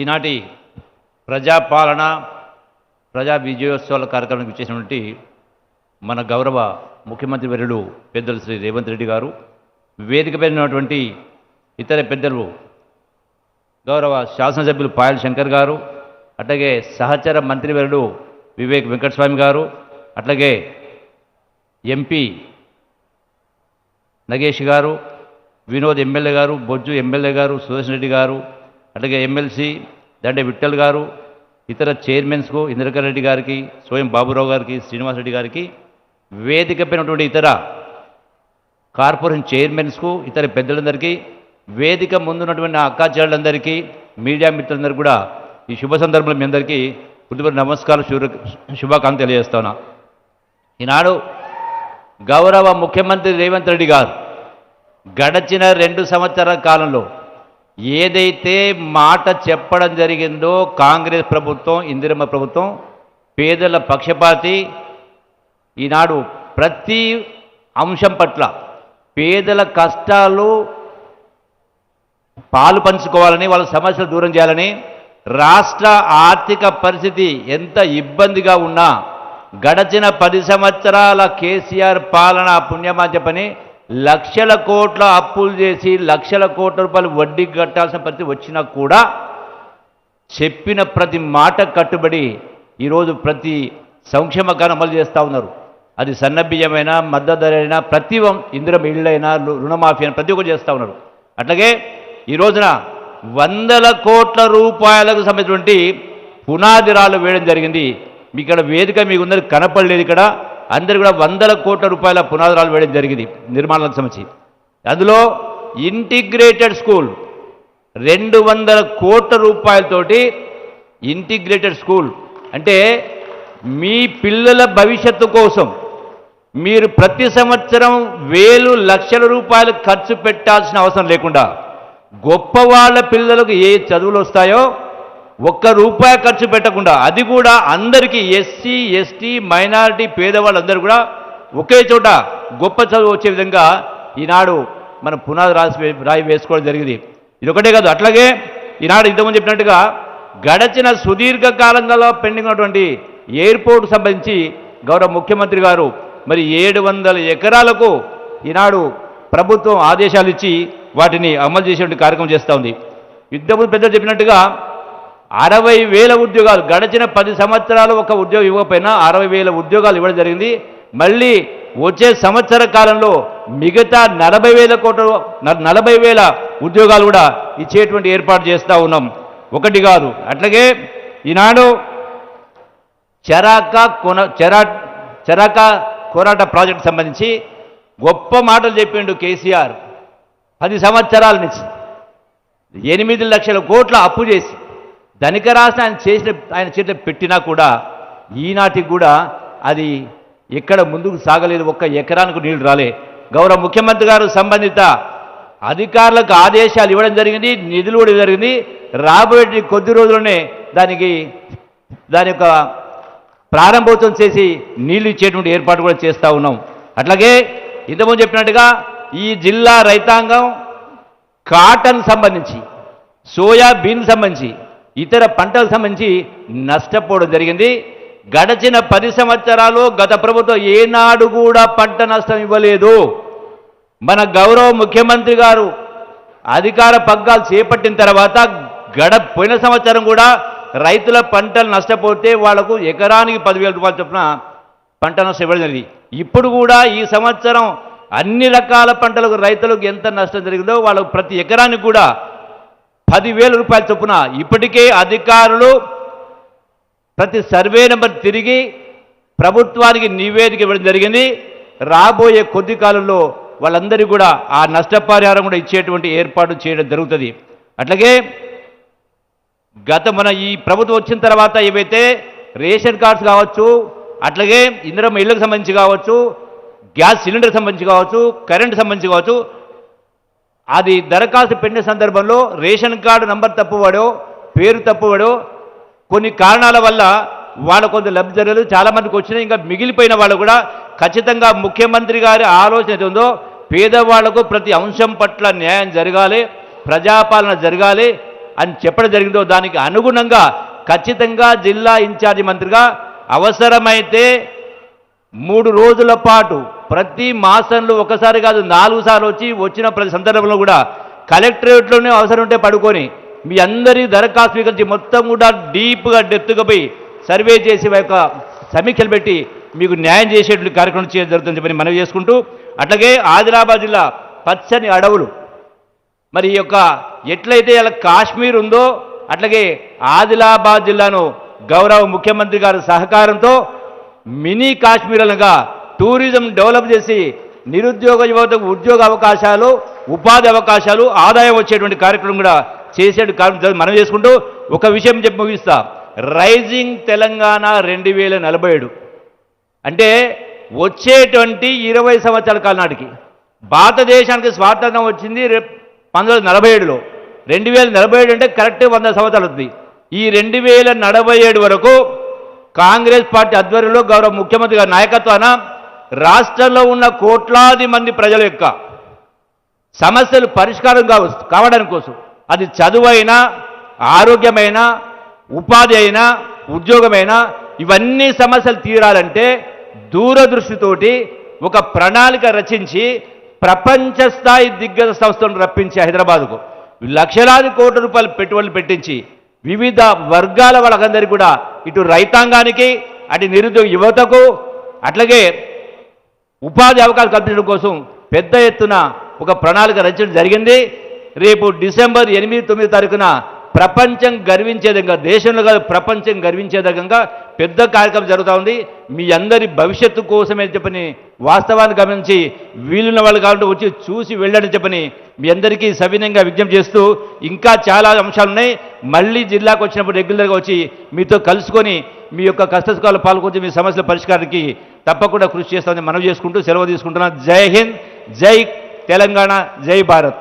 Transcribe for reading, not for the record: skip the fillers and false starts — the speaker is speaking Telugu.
ఈనాటి ప్రజాపాలన ప్రజా విజయోత్సవాల కార్యక్రమానికి ఇచ్చేసినటువంటి మన గౌరవ ముఖ్యమంత్రి వర్యులు పెద్దలు శ్రీ రేవంత్ రెడ్డి గారు, వేదికపై ఉన్నటువంటి ఇతర పెద్దలు గౌరవ శాసనసభ్యులు పాయల్ శంకర్ గారు, అట్లాగే సహచర మంత్రివర్యులు వివేక్ వెంకటస్వామి గారు, అట్లాగే ఎంపీ నగేష్ గారు, వినోద్ ఎమ్మెల్యే గారు, బొజ్జు ఎమ్మెల్యే గారు, సుదర్శన్ రెడ్డి గారు, అట్లాగే ఎమ్మెల్సీ దండే విఠల్ గారు, ఇతర చైర్మన్స్కు ఇంద్రకర్ రెడ్డి గారికి, స్వయం బాబురావు గారికి, శ్రీనివాసరెడ్డి గారికి, వేదికపై ఉన్నటువంటి ఇతర కార్పొరేషన్ చైర్మన్స్కు, ఇతర పెద్దలందరికీ, వేదిక ముందున్నటువంటి అక్కా చెల్లెళ్ళందరికీ, మీడియా మిత్రులందరికీ కూడా ఈ శుభ సందర్భంలో మీ అందరికీ హృదయపూర్వక నమస్కారం, శుభాకాంక్షలు తెలియజేస్తున్నా. ఈనాడు గౌరవ ముఖ్యమంత్రి రేవంత్ రెడ్డి గారు గడచిన 2 సంవత్సరాల కాలంలో ఏదైతే మాట చెప్పడం జరిగిందో, కాంగ్రెస్ ప్రభుత్వం, ఇందిరమ్మ ప్రభుత్వం పేదల పక్షపాతి, ఈనాడు ప్రతి అంశం పట్ల పేదల కష్టాలు పాలు పంచుకోవాలని, వాళ్ళ సమస్యలు దూరం చేయాలని, రాష్ట్ర ఆర్థిక పరిస్థితి ఎంత ఇబ్బందిగా ఉన్నా గడచిన 10 సంవత్సరాల కేసీఆర్ పాలన పుణ్యమా చెప్పని లక్షల కోట్ల అప్పులు చేసి లక్షల కోట్ల రూపాయలు వడ్డీ కట్టాల్సిన పరిస్థితి వచ్చినా కూడా చెప్పిన ప్రతి మాట కట్టుబడి ఈరోజు ప్రతి సంక్షేమ కార్యం అమలు చేస్తూ ఉన్నారు. అది సన్నబియ్యమైనా, మద్దతు ధర అయినా, ప్రతి ఇందిరమ్మ ఇళ్ళైనా, రుణమాఫీ అయినా ప్రతి ఒక్కరు చేస్తూ ఉన్నారు. అట్లాగే ఈ రోజున 100 కోట్ల రూపాయలకు సంబంధించినటువంటి పునాది రాళ్ళు వేయడం జరిగింది. మీ ఇక్కడ వేదిక మీకు అందరికి కనపడలేదు, ఇక్కడ అందరు కూడా 100 కోట్ల రూపాయల పునాది రాళ్ళు వేయడం జరిగింది నిర్మాణాలకు సంబంధించి. అందులో ఇంటిగ్రేటెడ్ స్కూల్ 200 కోట్ల రూపాయలతోటి ఇంటిగ్రేటెడ్ స్కూల్ అంటే మీ పిల్లల భవిష్యత్తు కోసం మీరు ప్రతి సంవత్సరం వేలు లక్షల రూపాయలు ఖర్చు పెట్టాల్సిన అవసరం లేకుండా గొప్ప వాళ్ళ పిల్లలకు ఏ చదువులు వస్తాయో ₹1 ఖర్చు పెట్టకుండా, అది కూడా అందరికీ ఎస్సీ, ఎస్టీ, మైనారిటీ, పేదవాళ్ళందరూ కూడా ఒకే చోట గొప్ప చదువు వచ్చే విధంగా ఈనాడు మనం పునాది రాయి వేసుకోవడం జరిగింది. ఇది ఒకటే కాదు, అట్లాగే ఈనాడు ఇంతకుముందు చెప్పినట్టుగా గడచిన సుదీర్ఘకాలంగా పెండింగ్ ఉన్నటువంటి ఎయిర్పోర్ట్కు సంబంధించి గౌరవ ముఖ్యమంత్రి గారు మరి 700 ఎకరాలకు ఈనాడు ప్రభుత్వం ఆదేశాలు ఇచ్చి వాటిని అమలు చేసేటువంటి కార్యక్రమం చేస్తూ ఉంది. ఇంతకుముందు పెద్దలు చెప్పినట్టుగా 60,000 ఉద్యోగాలు గడచిన 10 సంవత్సరాలు ఒక ఉద్యోగం ఇవ్వకపోయినా 60,000 ఉద్యోగాలు ఇవ్వడం జరిగింది. మళ్ళీ వచ్చే సంవత్సర కాలంలో మిగతా 40,000 ఉద్యోగాలు కూడా ఇచ్చేటువంటి ఏర్పాటు చేస్తూ ఉన్నాం. ఒకటి కాదు, అట్లాగే ఈనాడు చరాక కోరాట ప్రాజెక్టు సంబంధించి గొప్ప మాటలు చెప్పిండు కేసీఆర్. 10 సంవత్సరాల నుంచి 8 లక్షల కోట్ల అప్పు చేసి ధనిక రాష్ట్రం ఆయన చేతిలో పెట్టినా కూడా ఈనాటికి కూడా అది ఎక్కడ ముందుకు సాగలేదు. 1 ఎకరానికి నీళ్లు రాలే. గౌరవ ముఖ్యమంత్రి గారు సంబంధిత అధికారులకు ఆదేశాలు ఇవ్వడం జరిగింది, నిధులు కూడా జరిగింది. రాబోయే కొద్ది రోజుల్లోనే దాని యొక్క ప్రారంభోత్సవం చేసి నీళ్లు ఇచ్చేటువంటి ఏర్పాటు కూడా చేస్తూ ఉన్నాం. అట్లాగే ఇంతకుముందు చెప్పినట్టుగా ఈ జిల్లా రైతాంగం కాటన్ సంబంధించి, సోయాబీన్ సంబంధించి, ఇతర పంటలకు సంబంధించి నష్టపోవడం జరిగింది. గడచిన 10 సంవత్సరాలు గత ప్రభుత్వం ఏనాడు కూడా పంట నష్టం ఇవ్వలేదు. మన గౌరవ ముఖ్యమంత్రి గారు అధికార పగ్గాలు చేపట్టిన తర్వాత పోయిన సంవత్సరం కూడా రైతుల పంటలు నష్టపోతే వాళ్లకు ఎకరానికి 10,000 రూపాయలు చొప్పున పంట నష్టం ఇవ్వడం జరిగింది. ఇప్పుడు కూడా ఈ సంవత్సరం అన్ని రకాల పంటలకు రైతులకు ఎంత నష్టం జరిగిందో వాళ్ళకు ప్రతి ఎకరానికి కూడా 10,000 రూపాయల చొప్పున ఇప్పటికే అధికారులు ప్రతి సర్వే నెంబర్ తిరిగి ప్రభుత్వానికి నివేదిక ఇవ్వడం జరిగింది. రాబోయే కొద్ది కాలంలో వాళ్ళందరికీ కూడా ఆ నష్టపరిహారం కూడా ఇచ్చేటువంటి ఏర్పాటు చేయడం జరుగుతుంది. అట్లాగే మన ఈ ప్రభుత్వం వచ్చిన తర్వాత ఏవైతే రేషన్ కార్డ్స్ కావచ్చు, అట్లాగే ఇందిరమ్మ ఇళ్లకు సంబంధించి కావచ్చు, గ్యాస్ సిలిండర్ సంబంధించి కావచ్చు, కరెంటు సంబంధించి కావచ్చు, అది దరఖాస్తు పెట్టిన సందర్భంలో రేషన్ కార్డు నంబర్ తప్పువాడో, పేరు తప్పువాడో, కొన్ని కారణాల వల్ల వాళ్ళ కొంత లబ్ధి జరగలేదు. చాలామందికి వచ్చినాయి. ఇంకా మిగిలిపోయిన వాళ్ళు కూడా ఖచ్చితంగా ముఖ్యమంత్రి గారి ఆలోచన ఉందో పేదవాళ్లకు ప్రతి అంశం పట్ల న్యాయం జరగాలి, ప్రజాపాలన జరగాలి. అని చెప్పడం జరిగిందో దానికి అనుగుణంగా ఖచ్చితంగా జిల్లా ఇన్ఛార్జి మంత్రిగా అవసరమైతే 3 రోజుల పాటు ప్రతి మాసంలో ఒకసారి కాదు 4 సార్లు వచ్చిన ప్రతి సందర్భంలో కూడా కలెక్టరేట్లోనే అవసరం ఉంటే పడుకొని మీ అందరి దరఖాస్తు స్వీకరించి మొత్తం కూడా డీప్గా డెప్త్గా పోయి సర్వే చేసి యొక్క సమీక్షలు పెట్టి మీకు న్యాయం చేసేటువంటి కార్యక్రమం చేయడం జరుగుతుందని చెప్పని మనవి చేసుకుంటూ అట్లాగే ఆదిలాబాద్ జిల్లా పచ్చని అడవులు మరి ఈ యొక్క ఎట్లయితే ఇలా కాశ్మీర్ ఉందో అట్లాగే ఆదిలాబాద్ జిల్లాను గౌరవ ముఖ్యమంత్రి గారి సహకారంతో మినీ కాశ్మీర్లుగా టూరిజం డెవలప్ చేసి నిరుద్యోగ యువతకు ఉద్యోగ అవకాశాలు ఉపాధి అవకాశాలు ఆదాయం వచ్చేటువంటి కార్యక్రమం కూడా చేసే కార్యక్రమం మనం చేసుకుంటూ ఒక విషయం చెప్పి ముగిస్తా. రైజింగ్ తెలంగాణ 2047 అంటే వచ్చేటువంటి 20 సంవత్సరాల కాలం నాటికి భారతదేశానికి స్వాతంత్రం వచ్చింది 1947లో. 2047 అంటే కరెక్ట్ 100 సంవత్సరాలు అవుతుంది. ఈ 2047 వరకు కాంగ్రెస్ పార్టీ ఆధ్వర్యంలో గౌరవ ముఖ్యమంత్రి గారి నాయకత్వాన రాష్ట్రంలో ఉన్న కోట్లాది మంది ప్రజల యొక్క సమస్యలు పరిష్కారం కావడానికి కోసం అది చదువైనా ఆరోగ్యమైన ఉపాధి అయినా ఉద్యోగమైనా ఇవన్నీ సమస్యలు తీరాలంటే దూరదృష్టితోటి ఒక ప్రణాళిక రచించి ప్రపంచ స్థాయి దిగ్గజ సంస్థలను రప్పించి హైదరాబాద్కు లక్షలాది కోట్ల రూపాయలు పెట్టుబడులు పెట్టించి వివిధ వర్గాల వాళ్ళందరికీ కూడా ఇటు రైతాంగానికి అటు నిరుద్యోగ యువతకు అట్లాగే ఉపాధి అవకాశాలు కల్పించడం కోసం పెద్ద ఎత్తున ఒక ప్రణాళిక రచించడం జరిగింది. రేపు డిసెంబర్ 8-9 తారీఖున ప్రపంచం గర్వించే విధంగా దేశంలో కాదు ప్రపంచం గర్వించే విధంగా పెద్ద కార్యక్రమం జరుగుతూ ఉంది. మీ అందరి భవిష్యత్తు కోసమే చెప్పని వాస్తవాన్ని గమనించి వీలున్న వాళ్ళు కాబట్టి వచ్చి చూసి వెళ్ళని చెప్పని మీ అందరికీ సవినయంగా విజ్ఞప్తి చేస్తూ ఇంకా చాలా అంశాలు ఉన్నాయి. మళ్ళీ జిల్లాకు వచ్చినప్పుడు రెగ్యులర్గా వచ్చి మీతో కలుసుకొని మీ యొక్క కష్టసుఖాలు పాల్గొని మీ సమస్యల పరిష్కారానికి తప్పకుండా కృషి చేస్తామని మనవి చేసుకుంటూ సెలవు తీసుకుంటున్నాను. జై హింద్, జై తెలంగాణ, జై భారత్.